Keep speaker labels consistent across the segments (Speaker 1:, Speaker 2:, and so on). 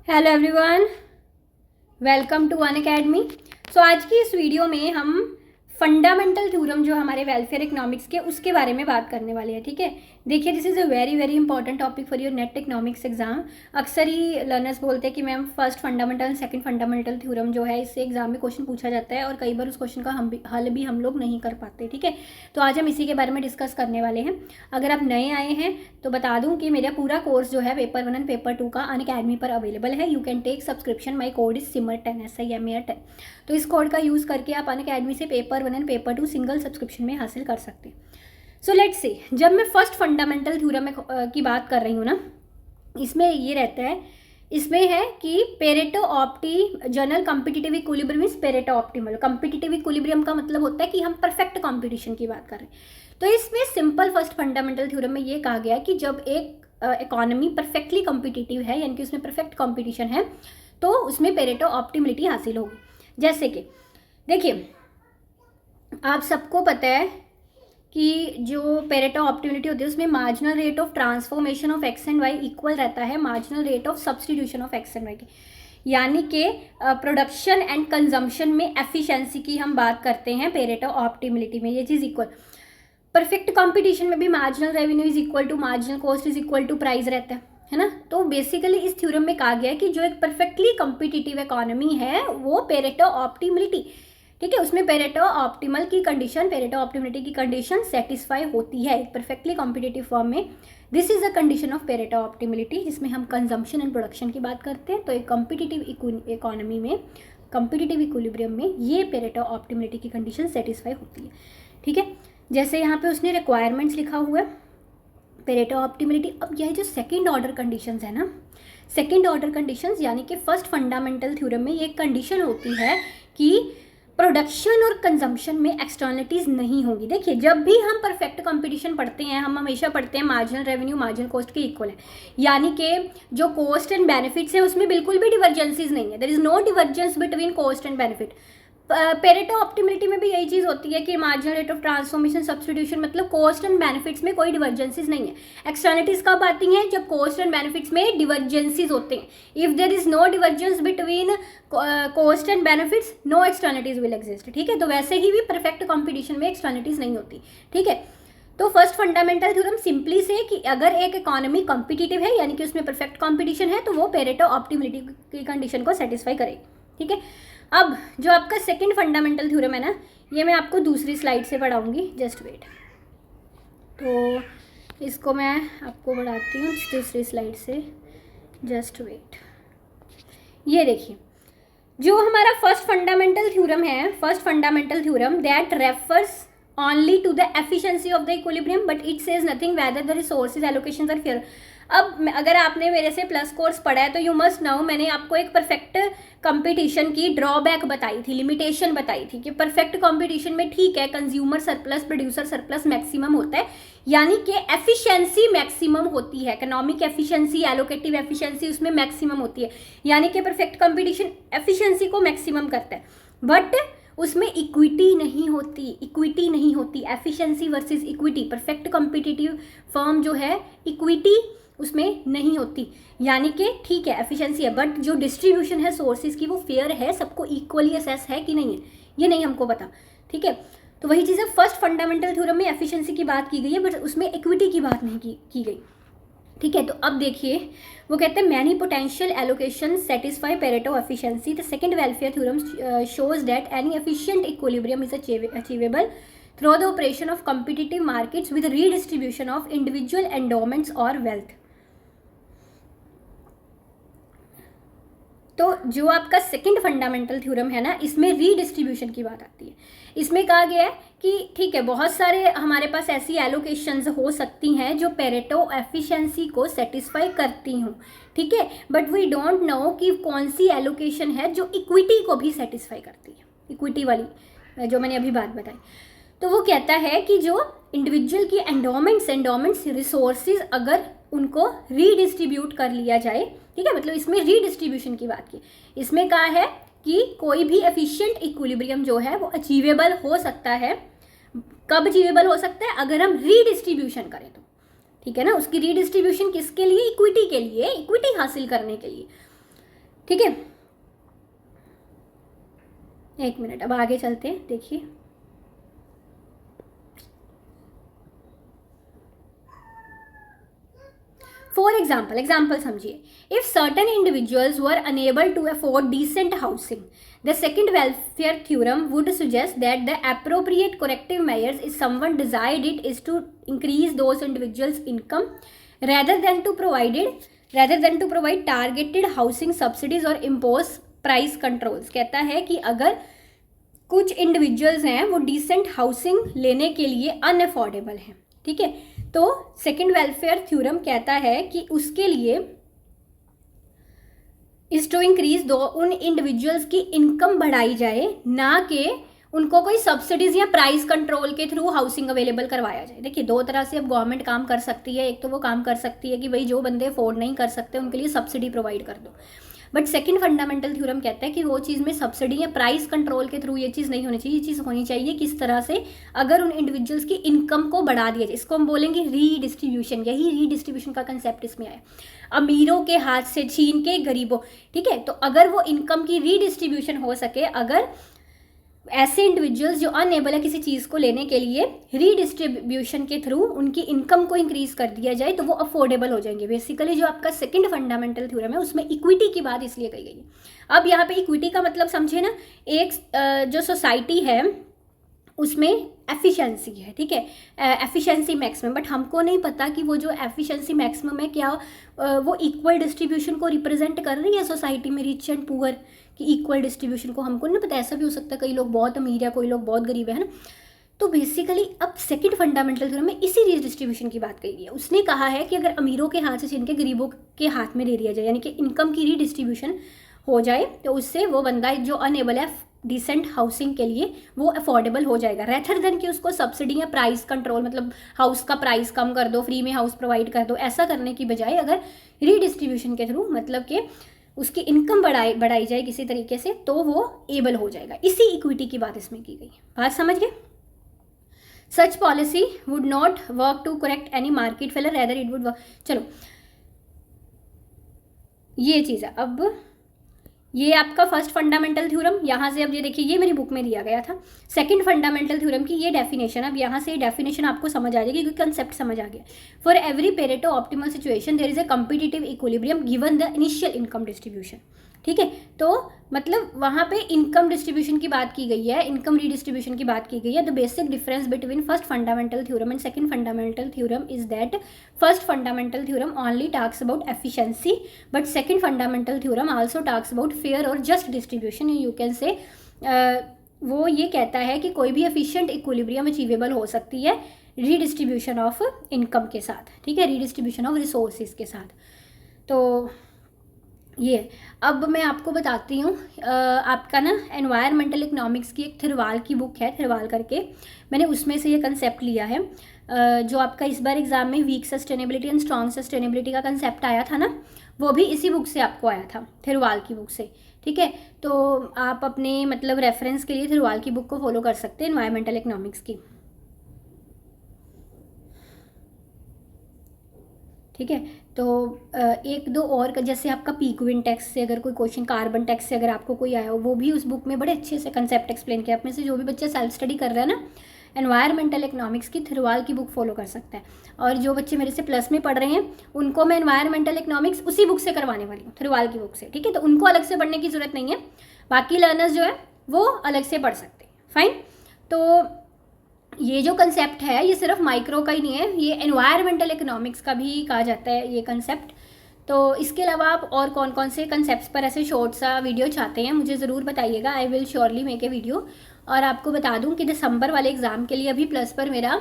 Speaker 1: Hello everyone, welcome to Unacademy. So आज की इस वीडियो में हम फंडामेंटल थ्योरम जो हमारे वेलफेयर इकोनॉमिक्स के उसके बारे में बात करने वाले हैं। ठीक है, देखिए this is a very very important topic for your net economics exam. अक्सर ही लर्नर्स बोलते हैं कि ma'am first fundamental second fundamental theorem जो है इससे एग्जाम में क्वेश्चन पूछा जाता है और कई बार उस क्वेश्चन का हल भी हम लोग नहीं कर पाते। ठीक है, तो आज हम इसी के बारे में डिस्कस करने वाले हैं। अगर आप नए आए हैं तो बता दूं कि मेरा पूरा कोर्स जो है पेपर 1 एंड पेपर 2 का अनअकैडमी पर अवेलेबल है। You can take subscription. My code is SIMMER10 SIMMER10। तो इस कोड का यूज़ करके आप अनअकैडमी से paper 1 and paper 2 single subscription में हासिल कर सकते हैं। सो लेट्स सी, जब मैं फर्स्ट फंडामेंटल थ्योरम की बात कर रही हूँ ना, इसमें ये रहता है, इसमें है कि Pareto opti general competitive equilibrium is Pareto optimal. Competitive equilibrium का मतलब होता है कि हम परफेक्ट कॉम्पिटिशन की बात कर रहे हैं। तो इसमें सिंपल फर्स्ट फंडामेंटल थ्योरम में ये कहा गया है कि जब एक इकोनॉमी परफेक्टली कॉम्पिटिटिव है, यानी कि उसमें परफेक्ट कॉम्पिटिशन है, तो उसमें पेरेटो ऑप्टिमिलिटी हासिल होगी। जैसे कि देखिए, आप सबको पता है कि जो पेरेटो ऑप्टिमिलिटी होती है उसमें marginal rate of transformation of x and y equal रहता है marginal rate of substitution of x and y के। यानी कि प्रोडक्शन एंड कंजम्पशन में एफिशिएंसी की हम बात करते हैं पेरेटो ऑप्टिमिलिटी में, ये चीज़ इक्वल। परफेक्ट कंपटीशन में भी marginal revenue is equal to marginal cost is equal to price रहता है ना। तो बेसिकली इस थ्योरम में कहा गया है कि जो एक परफेक्टली कॉम्पिटिटिव इकोनॉमी है वो पेरेटो ऑप्टिमिलिटी, ठीक है, उसमें पेरेटो ऑप्टिमल की कंडीशन, पेरेटो ऑप्टिमिलिटी की कंडीशन सेटिस्फाई होती है परफेक्टली कॉम्पिटिटिव फॉर्म में। This is a condition of Pareto optimality, जिसमें हम कंजम्पशन एंड प्रोडक्शन की बात करते हैं। तो एक कॉम्पिटिटिव इकोनॉमी में, कॉम्पिटिटिव इक्विलिब्रियम में ये पेरेटो ऑप्टिमिलिटी की कंडीशन सेटिस्फाई होती है। ठीक है, जैसे यहाँ पे उसने रिक्वायरमेंट्स लिखा हुआ है पेरेटो ऑप्टिमिलिटी। अब यह जो सेकेंड ऑर्डर कंडीशंस है ना, सेकेंड ऑर्डर कंडीशंस यानी कि फर्स्ट फंडामेंटल थ्योरम में ये कंडीशन होती है कि प्रोडक्शन और कंजम्पशन में एक्सटर्नलिटीज़ नहीं होगी। देखिए, जब भी हम परफेक्ट कंपटीशन पढ़ते हैं हम हमेशा पढ़ते हैं मार्जिनल रेवेन्यू मार्जिनल कॉस्ट के इक्वल है, यानी कि जो कॉस्ट एंड बेनिफिट्स है उसमें बिल्कुल भी डिवर्जेंसीज नहीं है। There is no divergence between cost and benefit. Pareto optimality में भी यही चीज़ होती है कि marginal rate of transformation substitution, मतलब कॉस्ट एंड बेनिफिट्स में कोई डिवर्जेंसीज नहीं है। एक्सटर्नलिटीज कब आती हैं? जब कॉस्ट एंड बेनिफिट्स में डिवर्जेंसीज होते हैं। If there is no divergence between cost and benefits, no externalities will exist. ठीक है, तो वैसे ही भी परफेक्ट कॉम्पिटिशन में एक्सटर्नलिटीज नहीं होती। ठीक है, तो फर्स्ट फंडामेंटल थ्योरम सिंपली से कि अगर एक इकोनॉमी कॉम्पिटिटिव है यानी कि उसमें परफेक्ट कॉम्पिटिशन है तो वो पेरेटो ऑप्टिमिलिटी की कंडीशन को सेटिस्फाई करेगी। ठीक है, अब जो आपका सेकंड फंडामेंटल थ्योरम है ना, ये मैं आपको दूसरी स्लाइड से पढ़ाऊंगी, जस्ट वेट। तो इसको मैं आपको बढ़ाती हूँ दूसरी स्लाइड से, जस्ट वेट। ये देखिए, जो हमारा फर्स्ट फंडामेंटल थ्योरम है, first fundamental theorem that refers only to the efficiency of the equilibrium but it says nothing whether the resources allocations are fair। अब अगर आपने मेरे से प्लस कोर्स पढ़ा है तो यू मस्ट नाउ, मैंने आपको एक परफेक्ट कंपटीशन की ड्रॉबैक बताई थी, लिमिटेशन बताई थी कि परफेक्ट कंपटीशन में ठीक है consumer surplus producer surplus maximum होता है, यानी कि एफिशिएंसी मैक्सिमम होती है, इकोनॉमिक एफिशिएंसी एलोकेटिव एफिशिएंसी उसमें मैक्सिमम होती है, यानी कि परफेक्ट कंपटीशन एफिशिएंसी को मैक्सिमम करता है। बट उसमें इक्विटी नहीं होती, इक्विटी नहीं होती, efficiency versus equity. Perfect competitive firm जो है इक्विटी उसमें नहीं होती, यानी कि ठीक है एफिशिएंसी है बट जो डिस्ट्रीब्यूशन है सोर्सेज की वो फेयर है, सबको इक्वली असेस है कि नहीं है, ये नहीं हमको पता। ठीक है, तो वही चीज़ है, फर्स्ट फंडामेंटल थ्योरम में एफिशिएंसी की बात की गई है बट उसमें इक्विटी की बात नहीं की गई। ठीक है, तो अब देखिए वो कहते हैं many potential allocation satisfy Pareto efficiency. The second welfare theorem shows that any efficient equilibrium is achievable through the operation of competitive markets with redistribution of individual endowments और वेल्थ। तो जो आपका सेकंड फंडामेंटल थ्योरम है ना, इसमें redistribution की बात आती है। इसमें कहा गया है कि ठीक है बहुत सारे हमारे पास ऐसी एलोकेशंस हो सकती हैं जो पेरेटो एफिशिएंसी को सेटिस्फाई करती हों, ठीक है, बट वी डोंट नो कि कौन सी एलोकेशन है जो इक्विटी को भी सेटिस्फाई करती है, इक्विटी वाली जो मैंने अभी बात बताई। तो वो कहता है कि जो इंडिविजुअल की एंडोमेंट्स रिसोर्सेज अगर उनको रीडिस्ट्रीब्यूट कर लिया जाए, ठीक है, मतलब इसमें रीडिस्ट्रीब्यूशन की बात की, इसमें कहा है कि कोई भी एफिशिएंट इक्विलिब्रियम जो है वो अचीवेबल हो सकता है। कब अचीवेबल हो सकता है? अगर हम रीडिस्ट्रीब्यूशन करें तो, ठीक है ना। उसकी रीडिस्ट्रीब्यूशन किसके लिए? इक्विटी के लिए, इक्विटी हासिल करने के लिए। ठीक है, एक मिनट, अब आगे चलते हैं। देखिए फॉर एग्जाम्पल समझिए, if certain individuals were unable to afford decent housing, the second welfare theorem would suggest that the appropriate corrective measures if someone desired it is to increase those individuals' income rather than to provide targeted housing subsidies or impose price controls। कहता है कि अगर कुछ individuals हैं वो decent housing लेने के लिए अनअफोर्डेबल हैं, ठीक है, तो सेकंड वेलफेयर थ्योरम कहता है कि उसके लिए इज टू इंक्रीज दो उन इंडिविजुअल्स की इनकम बढ़ाई जाए, ना कि उनको कोई सब्सिडीज या प्राइस कंट्रोल के थ्रू हाउसिंग अवेलेबल करवाया जाए। देखिए दो तरह से अब गवर्नमेंट काम कर सकती है। एक तो वो काम कर सकती है कि भाई जो बंदे अफोर्ड नहीं कर सकते उनके लिए सब्सिडी प्रोवाइड कर दो, बट सेकंड फंडामेंटल थ्योरम कहता है कि वो चीज़ में सब्सिडी या प्राइस कंट्रोल के थ्रू ये चीज़ नहीं होनी चाहिए। ये चीज़ होनी चाहिए किस तरह से, अगर उन इंडिविजुअल्स की इनकम को बढ़ा दिया जाए, इसको हम बोलेंगे रीडिस्ट्रीब्यूशन। यही रीडिस्ट्रीब्यूशन का कंसेप्ट इसमें आया, अमीरों के हाथ से छीन के गरीबों, ठीक है। तो अगर वो इनकम की रीडिस्ट्रीब्यूशन हो सके, अगर ऐसे इंडिविजुअल्स जो अनएबल है किसी चीज़ को लेने के लिए, रीडिस्ट्रीब्यूशन के थ्रू उनकी इनकम को इंक्रीज कर दिया जाए तो वो अफोर्डेबल हो जाएंगे। बेसिकली जो आपका सेकंड फंडामेंटल थ्योरम है उसमें इक्विटी की बात इसलिए कही गई है। अब यहाँ पे इक्विटी का मतलब समझे ना, एक जो सोसाइटी है उसमें एफिशिएंसी है, ठीक है, एफिशिएंसी मैक्सिमम, बट हमको नहीं पता कि वो जो एफिशिएंसी मैक्सिमम है क्या वो इक्वल डिस्ट्रीब्यूशन को रिप्रेजेंट कर रही है सोसाइटी में, रिच एंड पुअर की इक्वल डिस्ट्रीब्यूशन को। हमको नहीं पता, ऐसा भी हो सकता है कई लोग बहुत अमीर है, कोई लोग बहुत गरीब है ना। तो बेसिकली अब सेकंड फंडामेंटल थ्योरम में इसी रीडिस्ट्रीब्यूशन की बात कही गई है। उसने कहा है कि अगर अमीरों के हाथ से छीन के गरीबों के हाथ में दे दिया जाए, यानी कि इनकम की रीडिस्ट्रीब्यूशन हो जाए, तो उससे वो बंदा जो अनएबल है डिसेंट हाउसिंग के लिए वो अफोर्डेबल हो जाएगा, रेथर देन कि उसको सब्सिडी या प्राइस कंट्रोल, मतलब हाउस का प्राइस कम कर दो, फ्री में हाउस प्रोवाइड कर दो, ऐसा करने की बजाय अगर रीडिस्ट्रीब्यूशन के थ्रू, मतलब कि उसकी इनकम बढ़ाई जाए किसी तरीके से, तो वो एबल हो जाएगा। इसी इक्विटी की बात इसमें की गई है। बात समझ गए? Such policy would not work to correct any market failure, rather it would work. चलो ये चीज़ है। अब ये आपका फर्स्ट फंडामेंटल थ्योरम, यहाँ से अब ये देखिए ये मेरी बुक में दिया गया था। सेकंड फंडामेंटल थ्योरम की ये डेफिनेशन, अब यहाँ से ये डेफिनेशन आपको समझ आ जाएगी क्योंकि कंसेप्ट समझ आ गया। For every Pareto optimal situation there is a competitive equilibrium given the initial income distribution, ठीक है। तो मतलब वहाँ पे इनकम डिस्ट्रीब्यूशन की बात की गई है, इनकम रीडिस्ट्रीब्यूशन की बात की गई है। The basic difference between first fundamental theorem and second fundamental theorem is that first fundamental theorem only talks about efficiency, but second fundamental theorem also talks about fair और just distribution. You can say वो ये कहता है कि कोई भी efficient equilibrium achievable हो सकती है रीडिस्ट्रीब्यूशन ऑफ इनकम के साथ, ठीक है, रीडिस्ट्रीब्यूशन ऑफ रिसोर्सेज के साथ। तो ये अब मैं आपको बताती हूँ, आपका ना एनवायरमेंटल इकोनॉमिक्स की एक थिरवाल की बुक है, थिरवाल करके, मैंने उसमें से ये कंसेप्ट लिया है। जो आपका इस बार एग्जाम में weak sustainability and strong sustainability का कंसेप्ट आया था ना, वो भी इसी बुक से आपको आया था, थिरवाल की बुक से, ठीक है। तो आप अपने मतलब रेफरेंस के लिए थिरवाल की बुक को फॉलो कर सकते हैं, एनवायरमेंटल इकोनॉमिक्स की, ठीक है। तो एक दो और जैसे आपका पीक्विन टैक्स से अगर कोई क्वेश्चन, कार्बन टैक्स से अगर आपको कोई आया हो, वो भी उस बुक में बड़े अच्छे से कंसेप्ट एक्सप्लेन किया। आप में से जो भी बच्चे सेल्फ स्टडी कर रहे हैं ना, एनवायरमेंटल इकोनॉमिक्स की थिरवाल की बुक फॉलो कर सकता है। और जो बच्चे मेरे से प्लस में पढ़ रहे हैं उनको मैं एनवायरमेंटल इकोनॉमिक्स उसी बुक से करवाने वाली हूँ, थिरवाल की बुक से, ठीक है। तो उनको अलग से पढ़ने की जरूरत नहीं है, बाकी लर्नर्स जो है वो अलग से पढ़ सकते हैं, फाइन। तो ये जो कंसेप्ट है ये सिर्फ माइक्रो का ही नहीं है, ये एनवायरमेंटल इकोनॉमिक्स का भी कहा जाता है ये कंसेप्ट। तो इसके अलावा आप और कौन कौन से कंसेप्ट्स पर ऐसे शॉर्ट सा वीडियो चाहते हैं मुझे ज़रूर बताइएगा, I will surely make a video. और आपको बता दूं कि दिसंबर वाले एग्ज़ाम के लिए अभी प्लस पर मेरा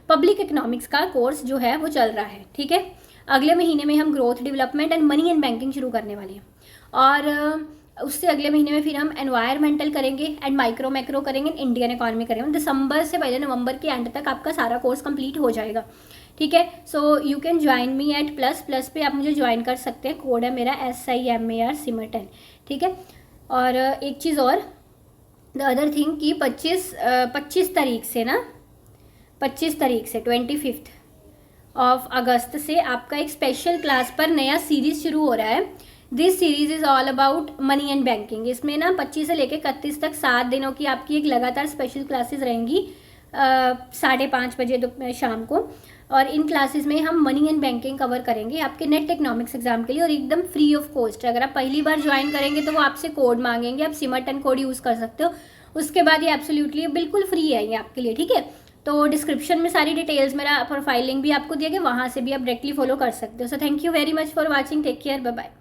Speaker 1: पब्लिक इकोनॉमिक्स का कोर्स जो है वो चल रहा है, ठीक है। अगले महीने में हम growth development and money and banking शुरू करने वाले हैं, और उससे अगले महीने में फिर हम एनवायरमेंटल करेंगे एंड माइक्रो मैक्रो करेंगे, इंडियन इकोनॉमी करेंगे। दिसंबर से पहले नवंबर के एंड तक आपका सारा कोर्स कंप्लीट हो जाएगा, ठीक है। So you can join me at plus पे आप मुझे ज्वाइन कर सकते हैं, कोड है मेरा SIMAR SIMAR10, ठीक है। और एक चीज़ और, द अदर थिंग कि 25 तारीख से ना, 25 तारीख से 25 अगस्त से आपका एक स्पेशल क्लास पर नया सीरीज़ शुरू हो रहा है this series is all about money and banking. इसमें ना 25 से लेकर 31 तक 7 दिनों की आपकी एक लगातार स्पेशल क्लासेस रहेंगी 5:30 बजे शाम को। और इन क्लासेस में हम मनी एंड बैंकिंग कवर करेंगे आपके नेट इकोनॉमिक्स एग्जाम के लिए, और एकदम फ्री ऑफ कॉस्ट। अगर आप पहली बार ज्वाइन करेंगे तो वो आपसे कोड मांगेंगे, आप सिमरटन कोड यूज़ कर सकते हो। उसके बाद ये एब्सोल्युटली बिल्कुल फ्री है ये आपके लिए, ठीक है। तो डिस्क्रिप्शन में सारी डिटेल्स, मेरा प्रोफाइल लिंक भी आपको दिया गया, वहाँ से भी आप डायरेक्टली फॉलो कर सकते हो। So thank you very much for watching, take care, bye bye.